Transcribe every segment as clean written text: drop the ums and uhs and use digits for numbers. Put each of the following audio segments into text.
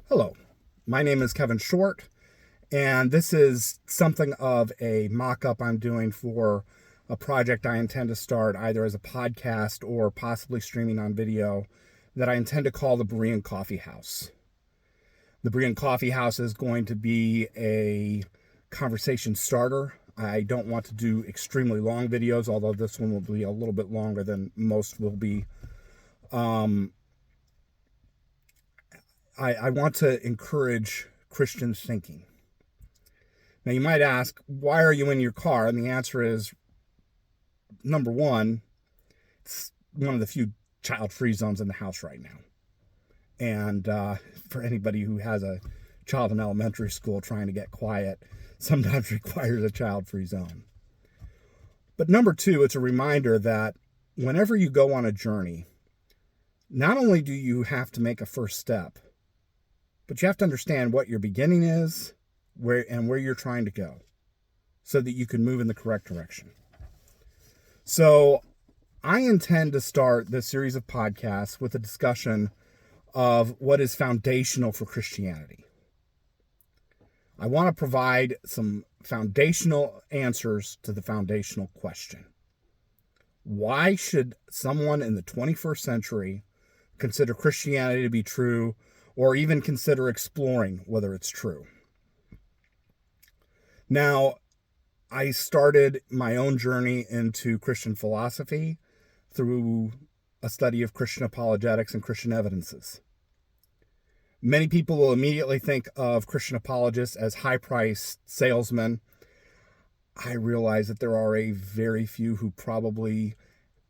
Hello, my name is Kevin Short, and this is something of a mock-up I'm doing for a project I intend to start either as a podcast or possibly streaming on video that I intend to call the Berean Coffee House. The Berean Coffee House is going to be a conversation starter. I don't want to do extremely long videos, although this one will be a little bit longer than most will be. I want to encourage Christian thinking. Now, you might ask, why are you in your car? And the answer is, number one, it's one of the few child-free zones in the house right now. And for anybody who has a child in elementary school, trying to get quiet sometimes requires a child-free zone. But number two, it's a reminder that whenever you go on a journey, not only do you have to make a first step, but you have to understand what your beginning is, where you're trying to go, so that you can move in the correct direction. So I intend to start this series of podcasts with a discussion of what is foundational for Christianity. I want to provide some foundational answers to the foundational question. Why should someone in the 21st century consider Christianity to be true, or even consider exploring whether it's true? Now, I started my own journey into Christian philosophy through a study of Christian apologetics and Christian evidences. Many people will immediately think of Christian apologists as high-priced salesmen. I realize that there are a very few who probably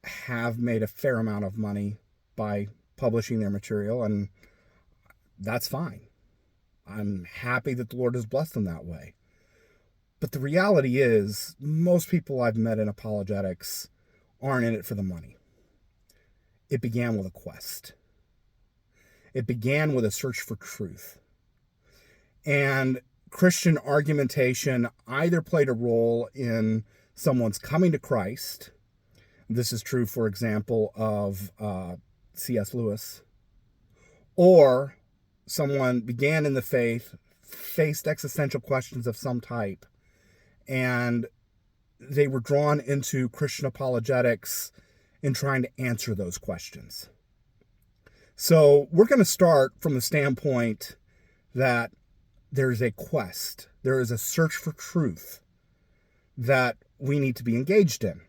have made a fair amount of money by publishing their material, and that's fine. I'm happy that the Lord has blessed them that way. But the reality is, most people I've met in apologetics aren't in it for the money. It began with a quest. It began with a search for truth. And Christian argumentation either played a role in someone's coming to Christ. This is true, for example, of C.S. Lewis. Or someone began in the faith, faced existential questions of some type, and they were drawn into Christian apologetics in trying to answer those questions. So we're going to start from the standpoint that there's a quest, there is a search for truth that we need to be engaged in.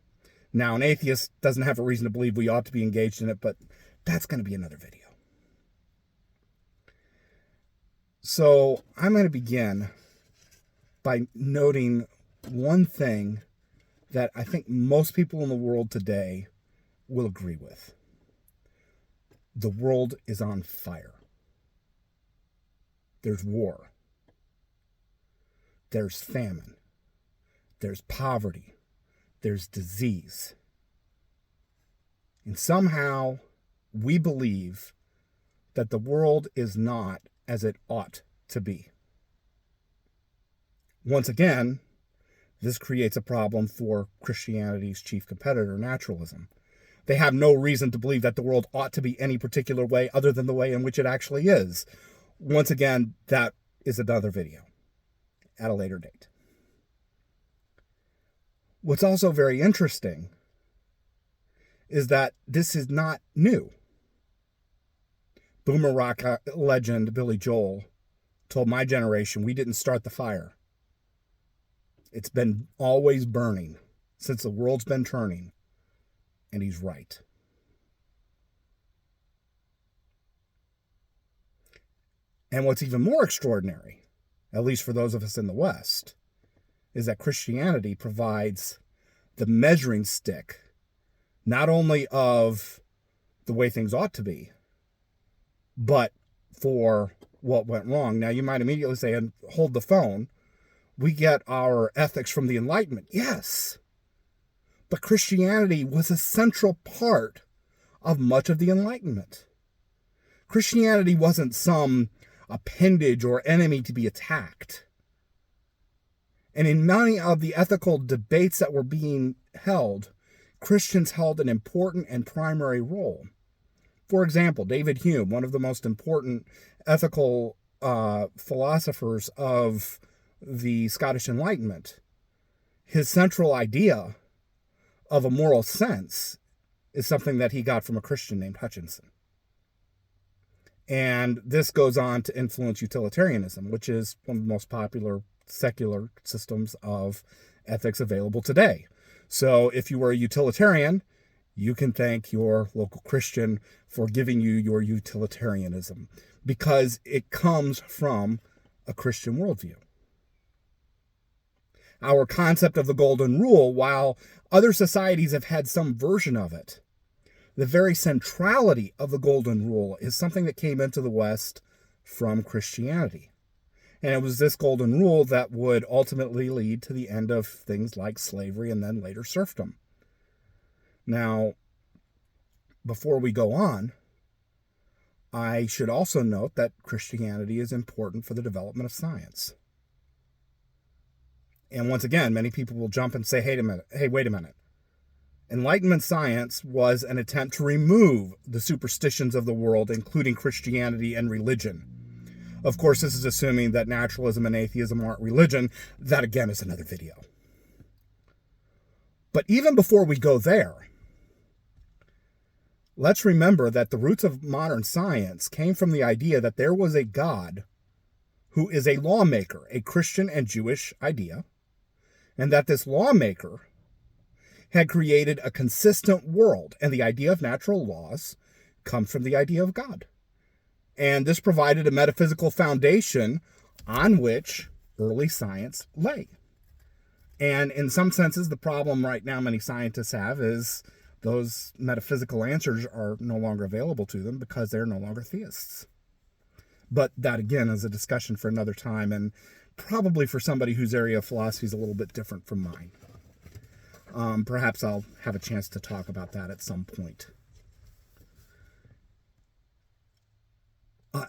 Now, an atheist doesn't have a reason to believe we ought to be engaged in it, but that's going to be another video. So I'm going to begin by noting one thing that I think most people in the world today will agree with. The world is on fire. There's war. There's famine. There's poverty. There's disease. And somehow we believe that the world is not as it ought to be. Once again, this creates a problem for Christianity's chief competitor, naturalism. They have no reason to believe that the world ought to be any particular way other than the way in which it actually is. Once again, that is another video at a later date. What's also very interesting is that this is not new. Boomer rock legend Billy Joel told my generation we didn't start the fire. It's been always burning since the world's been turning, and he's right. And what's even more extraordinary, at least for those of us in the West, is that Christianity provides the measuring stick, not only of the way things ought to be, but for what went wrong. Now, you might immediately say, and hold the phone, we get our ethics from the Enlightenment. Yes, but Christianity was a central part of much of the Enlightenment. Christianity wasn't some appendage or enemy to be attacked. And in many of the ethical debates that were being held, Christians held an important and primary role. For example, David Hume, one of the most important ethical philosophers of the Scottish Enlightenment, his central idea of a moral sense is something that he got from a Christian named Hutchinson. And this goes on to influence utilitarianism, which is one of the most popular secular systems of ethics available today. So if you were a utilitarian, you can thank your local Christian for giving you your utilitarianism, because it comes from a Christian worldview. Our concept of the golden rule, while other societies have had some version of it, the very centrality of the golden rule is something that came into the West from Christianity. And it was this golden rule that would ultimately lead to the end of things like slavery and then later serfdom. Now, before we go on, I should also note that Christianity is important for the development of science. And once again, many people will jump and say, hey, wait a minute. Enlightenment science was an attempt to remove the superstitions of the world, including Christianity and religion. Of course, this is assuming that naturalism and atheism aren't religion. That, again, is another video. But even before we go there, let's remember that the roots of modern science came from the idea that there was a God who is a lawmaker, a Christian and Jewish idea, and that this lawmaker had created a consistent world, and the idea of natural laws comes from the idea of God. And this provided a metaphysical foundation on which early science lay. And in some senses, the problem right now many scientists have is those metaphysical answers are no longer available to them because they're no longer theists. But that, again, is a discussion for another time, and probably for somebody whose area of philosophy is a little bit different from mine. Perhaps I'll have a chance to talk about that at some point.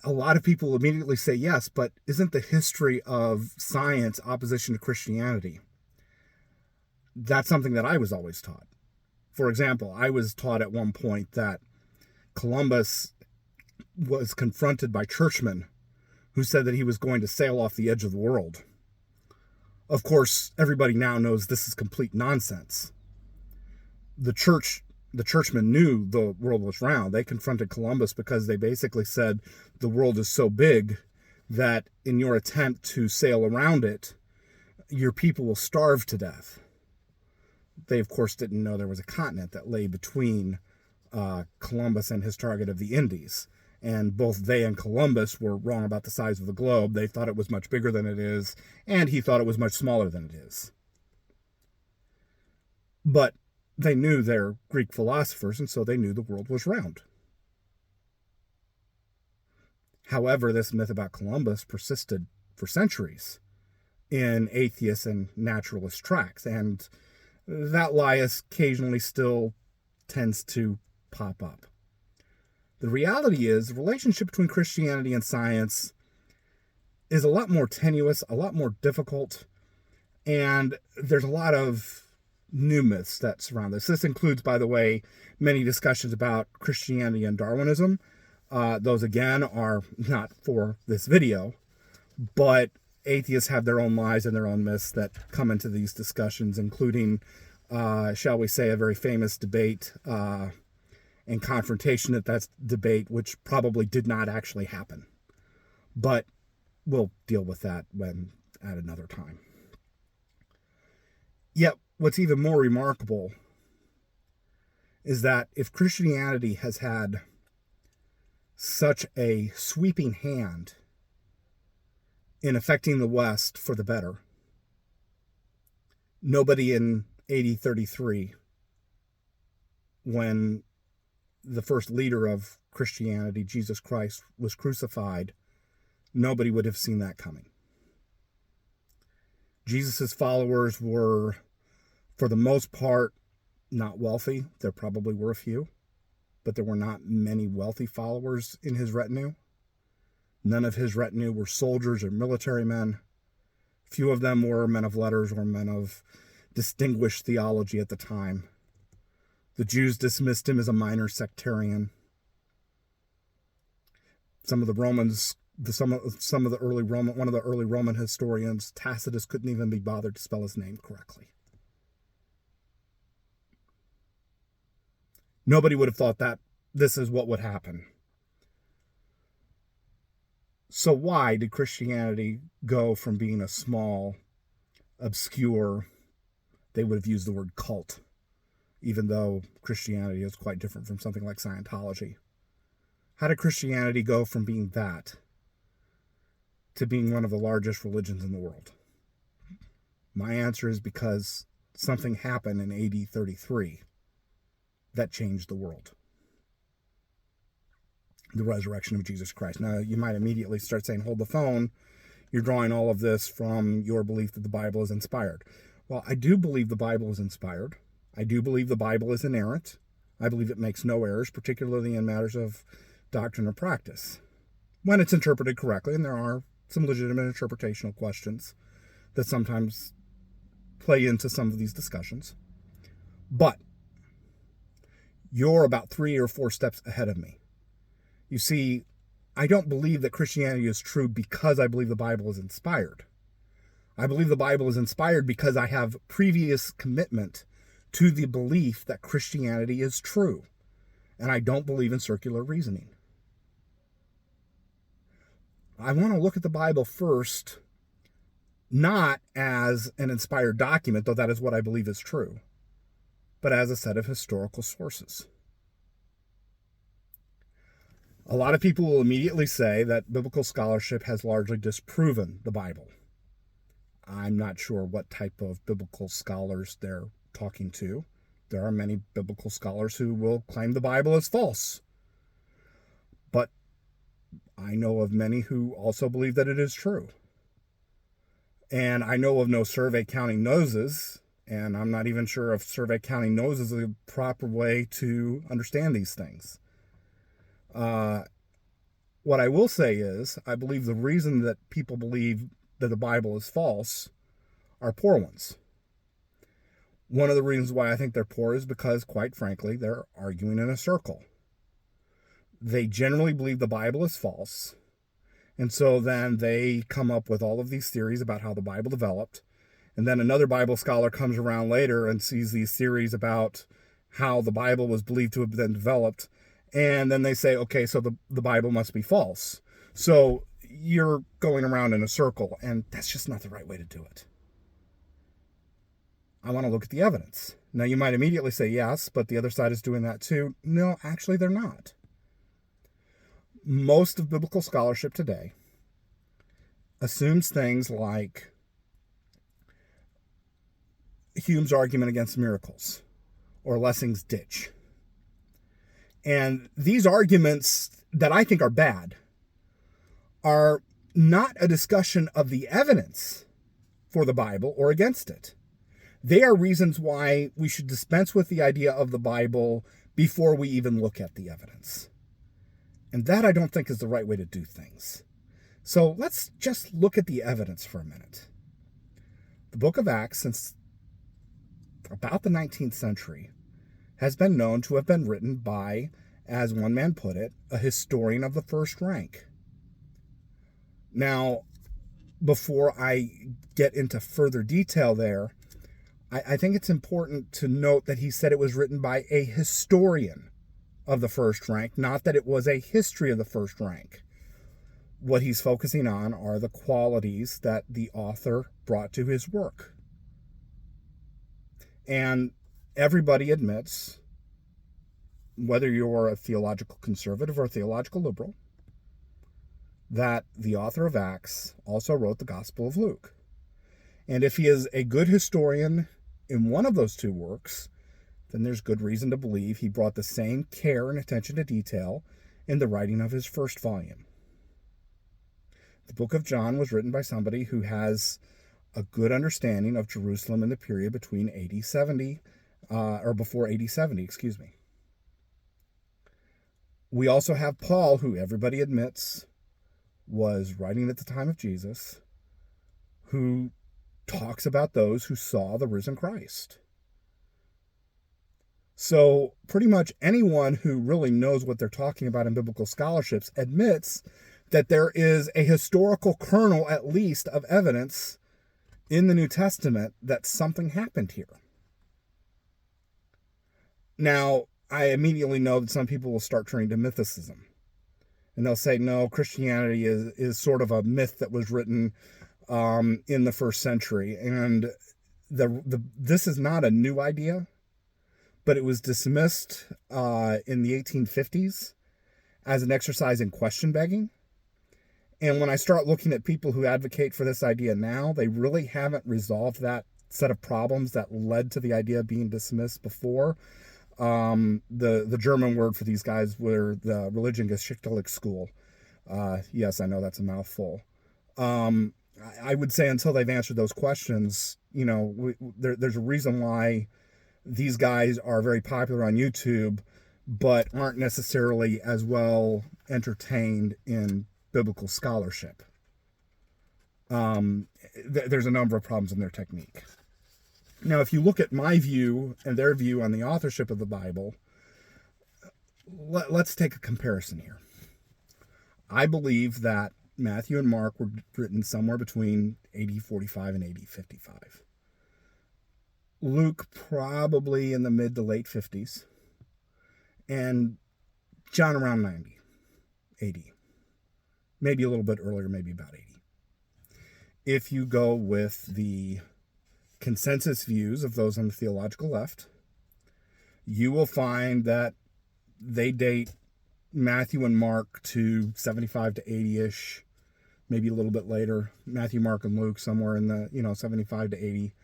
A lot of people immediately say, yes, but isn't the history of science opposition to Christianity? That's something that I was always taught. For example, I was taught at one point that Columbus was confronted by churchmen who said that he was going to sail off the edge of the world. Of course, everybody now knows this is complete nonsense. The churchmen knew the world was round. They confronted Columbus because they basically said the world is so big that in your attempt to sail around it, your people will starve to death. They, of course, didn't know there was a continent that lay between Columbus and his target of the Indies. And both they and Columbus were wrong about the size of the globe. They thought it was much bigger than it is, and he thought it was much smaller than it is. But they knew they're Greek philosophers, and so they knew the world was round. However, this myth about Columbus persisted for centuries in atheist and naturalist tracts, and that lie occasionally still tends to pop up. The reality is, the relationship between Christianity and science is a lot more tenuous, a lot more difficult, and there's a lot of new myths that surround this. This includes, by the way, many discussions about Christianity and Darwinism. Those, again, are not for this video, but atheists have their own lies and their own myths that come into these discussions, including, shall we say, a very famous debate and confrontation at that debate, which probably did not actually happen. But we'll deal with that at another time. Yet, what's even more remarkable is that if Christianity has had such a sweeping hand in affecting the West for the better, nobody in AD 33, when the first leader of Christianity, Jesus Christ, was crucified, nobody would have seen that coming. Jesus' followers were, for the most part, not wealthy. There probably were a few, but there were not many wealthy followers in his retinue. None of his retinue were soldiers or military men. Few of them were men of letters or men of distinguished theology at the time. The Jews dismissed him as a minor sectarian. Some of the Romans Some of the early Roman, one of the early Roman historians, Tacitus, couldn't even be bothered to spell his name correctly. Nobody would have thought that this is what would happen. So why did Christianity go from being a small, obscure, they would have used the word cult, even though Christianity is quite different from something like Scientology? How did Christianity go from being that to being one of the largest religions in the world? My answer is because something happened in AD 33 that changed the world. The resurrection of Jesus Christ. Now, you might immediately start saying, hold the phone. You're drawing all of this from your belief that the Bible is inspired. Well, I do believe the Bible is inspired. I do believe the Bible is inerrant. I believe it makes no errors, particularly in matters of doctrine or practice, when it's interpreted correctly, and there are some legitimate interpretational questions that sometimes play into some of these discussions. But you're about 3 or 4 steps ahead of me. You see, I don't believe that Christianity is true because I believe the Bible is inspired. I believe the Bible is inspired because I have previous commitment to the belief that Christianity is true. And I don't believe in circular reasoning. I want to look at the Bible first, not as an inspired document, though that is what I believe is true, but as a set of historical sources. A lot of people will immediately say that biblical scholarship has largely disproven the Bible. I'm not sure what type of biblical scholars they're talking to. There are many biblical scholars who will claim the Bible is false. But I know of many who also believe that it is true. And I know of no survey counting noses, and I'm not even sure if survey counting noses is a proper way to understand these things. What I will say is, I believe the reason that people believe that the Bible is false are poor ones. One of the reasons why I think they're poor is because, quite frankly, they're arguing in a circle. They generally believe the Bible is false, and so then they come up with all of these theories about how the Bible developed, and then another Bible scholar comes around later and sees these theories about how the Bible was believed to have been developed, and then they say, okay, so the Bible must be false. So you're going around in a circle, and that's just not the right way to do it. I want to look at the evidence. Now, you might immediately say, yes, but the other side is doing that too. No, actually, they're not. Most of biblical scholarship today assumes things like Hume's argument against miracles or Lessing's ditch. And these arguments that I think are bad are not a discussion of the evidence for the Bible or against it. They are reasons why we should dispense with the idea of the Bible before we even look at the evidence. And that I don't think is the right way to do things. So let's just look at the evidence for a minute. The book of Acts, since about the 19th century, has been known to have been written by, as one man put it, a historian of the first rank. Now, before I get into further detail there, I think it's important to note that he said it was written by a historian of the first rank, not that it was a history of the first rank. What he's focusing on are the qualities that the author brought to his work. And everybody admits, whether you're a theological conservative or a theological liberal, that the author of Acts also wrote the Gospel of Luke. And if he is a good historian in one of those two works, then there's good reason to believe he brought the same care and attention to detail in the writing of his first volume. The book of John was written by somebody who has a good understanding of Jerusalem in the period between AD 70, or before AD 70, excuse me. We also have Paul, who everybody admits was writing at the time of Jesus, who talks about those who saw the risen Christ. So pretty much anyone who really knows what they're talking about in biblical scholarships admits that there is a historical kernel, at least, of evidence in the New Testament that something happened here. Now, I immediately know that some people will start turning to mythicism. And they'll say, no, Christianity is sort of a myth that was written in the first century. And this is not a new idea, but it was dismissed in the 1850s as an exercise in question begging. And when I start looking at people who advocate for this idea now, they really haven't resolved that set of problems that led to the idea being dismissed before. The German word for these guys were the Religionsgeschichtliche School. Yes, I know that's a mouthful. I would say until they've answered those questions, there's a reason why these guys are very popular on YouTube, but aren't necessarily as well entertained in biblical scholarship. There's a number of problems in their technique. Now, if you look at my view and their view on the authorship of the Bible, let's take a comparison here. I believe that Matthew and Mark were written somewhere between AD 45 and AD 55. Luke probably in the mid to late 50s. And John around 90 AD. Maybe a little bit earlier, maybe about 80. If you go with the consensus views of those on the theological left, you will find that they date Matthew and Mark to 75 to 80-ish, maybe a little bit later. Matthew, Mark, and Luke somewhere in the 75 to 80,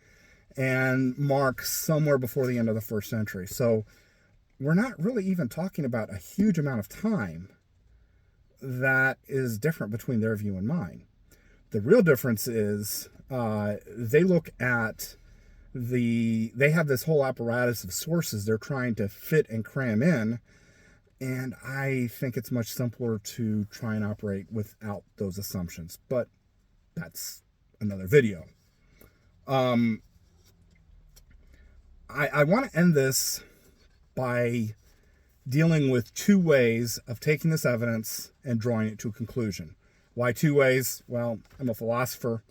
and Mark somewhere before the end of the first century. So we're not really even talking about a huge amount of time that is different between their view and mine. The real difference is they look at they have this whole apparatus of sources they're trying to fit and cram in, and I think it's much simpler to try and operate without those assumptions, but that's another video. I want to end this by dealing with two ways of taking this evidence and drawing it to a conclusion. Why two ways? Well, I'm a philosopher.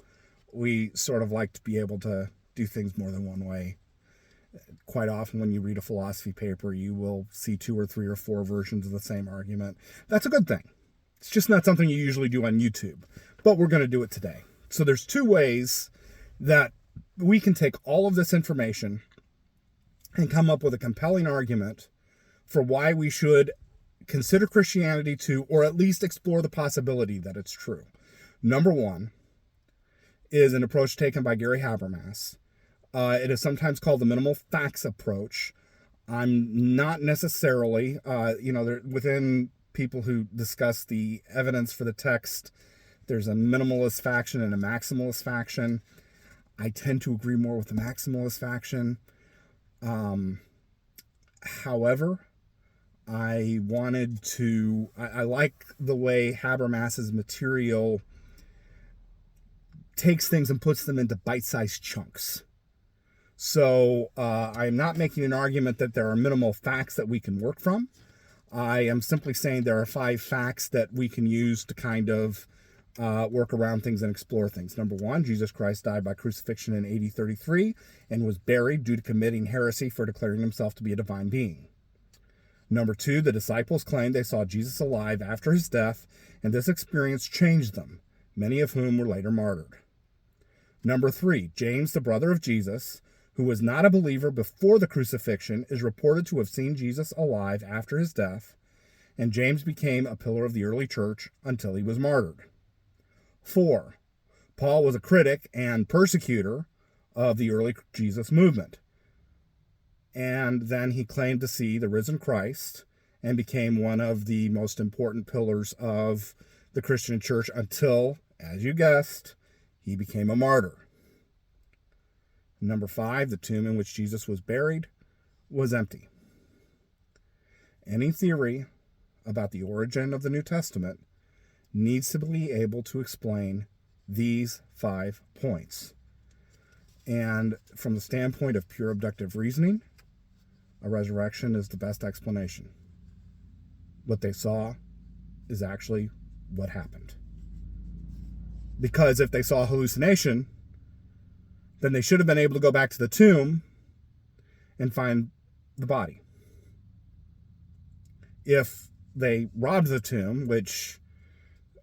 We sort of like to be able to do things more than one way. Quite often when you read a philosophy paper, you will see 2 or 3 or 4 versions of the same argument. That's a good thing. It's just not something you usually do on YouTube, but we're going to do it today. So there's two ways that we can take all of this information and come up with a compelling argument for why we should consider Christianity to, or at least explore the possibility that it's true. Number one is an approach taken by Gary Habermas. It is sometimes called the minimal facts approach. I'm not necessarily, within people who discuss the evidence for the text, there's a minimalist faction and a maximalist faction. I tend to agree more with the maximalist faction. However, I like the way Habermas's material takes things and puts them into bite-sized chunks. So I'm not making an argument that there are minimal facts that we can work from. I am simply saying there are 5 facts that we can use to kind of work around things and explore things. Number 1, Jesus Christ died by crucifixion in AD 33 and was buried due to committing heresy for declaring himself to be a divine being. Number 2, the disciples claimed they saw Jesus alive after his death, and this experience changed them, many of whom were later martyred. Number 3, James, the brother of Jesus, who was not a believer before the crucifixion, is reported to have seen Jesus alive after his death, and James became a pillar of the early church until he was martyred. 4, Paul was a critic and persecutor of the early Jesus movement. And then he claimed to see the risen Christ and became one of the most important pillars of the Christian church until, as you guessed, he became a martyr. Number 5, the tomb in which Jesus was buried was empty. Any theory about the origin of the New Testament needs to be able to explain these 5 points. And from the standpoint of pure abductive reasoning, a resurrection is the best explanation. What they saw is actually what happened. Because if they saw a hallucination, then they should have been able to go back to the tomb and find the body. If they robbed the tomb, which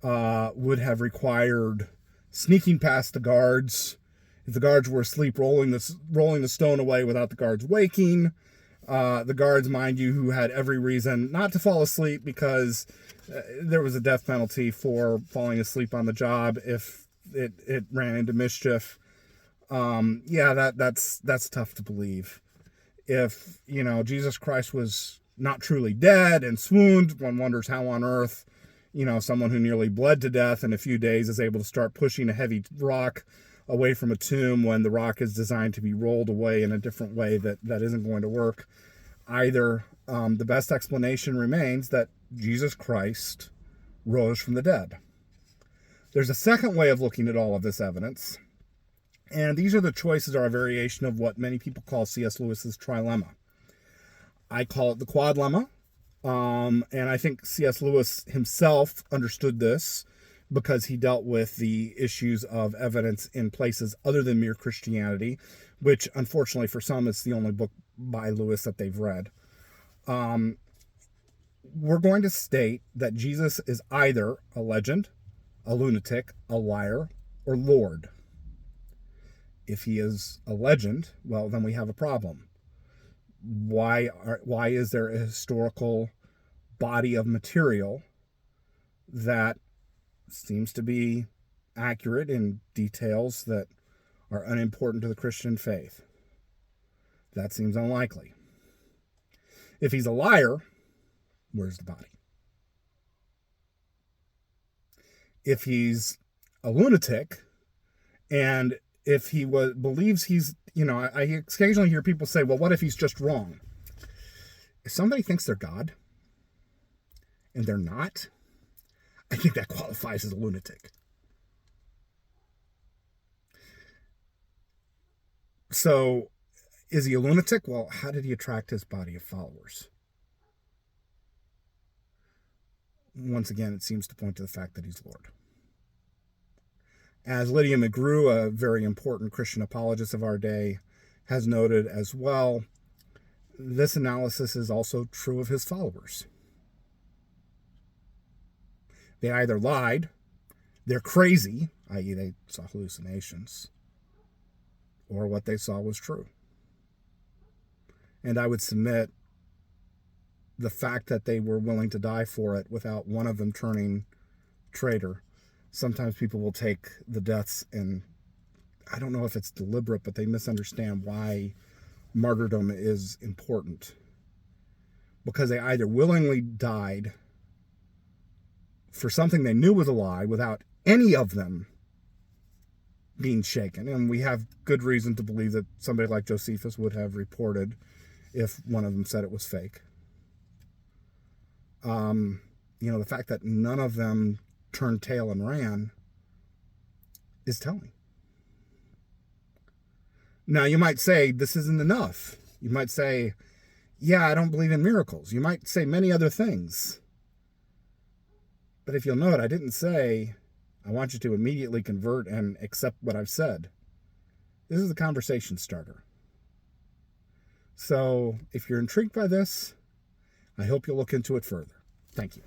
would have required sneaking past the guards, if the guards were asleep, rolling the stone away without the guards waking, the guards, mind you, who had every reason not to fall asleep because there was a death penalty for falling asleep on the job if it ran into mischief. That's tough to believe. If, Jesus Christ was not truly dead and swooned, one wonders how on earth, someone who nearly bled to death in a few days is able to start pushing a heavy rock away from a tomb when the rock is designed to be rolled away in a different way that isn't going to work either. The best explanation remains that Jesus Christ rose from the dead. There's a second way of looking at all of this evidence, and these are the choices or a variation of what many people call C.S. Lewis's trilemma. I call it the quadlemma, and I think C.S. Lewis himself understood this because he dealt with the issues of evidence in places other than mere Christianity, which unfortunately for some is the only book by Lewis that they've read. We're going to state that Jesus is either a legend, a lunatic, a liar, or Lord. If he is a legend, well, then we have a problem. Why is there a historical body of material that seems to be accurate in details that are unimportant to the Christian faith? That seems unlikely. If he's a liar, where's the body? If he's a lunatic, and if he believes he's, I occasionally hear people say, well, what if he's just wrong? If somebody thinks they're God and they're not, I think that qualifies as a lunatic. So, is he a lunatic? Well, how did he attract his body of followers? Once again, it seems to point to the fact that he's Lord. As Lydia McGrew, a very important Christian apologist of our day, has noted as well, this analysis is also true of his followers. They either lied, they're crazy, i.e. they saw hallucinations, or what they saw was true. And I would submit the fact that they were willing to die for it without one of them turning traitor. Sometimes people will take the deaths, and I don't know if it's deliberate, but they misunderstand why martyrdom is important. Because they either willingly died for something they knew was a lie without any of them being shaken. And we have good reason to believe that somebody like Josephus would have reported if one of them said it was fake. The fact that none of them turned tail and ran is telling. Now, you might say this isn't enough. You might say, yeah, I don't believe in miracles. You might say many other things. But if you'll note, I didn't say, I want you to immediately convert and accept what I've said. This is a conversation starter. So if you're intrigued by this, I hope you'll look into it further. Thank you.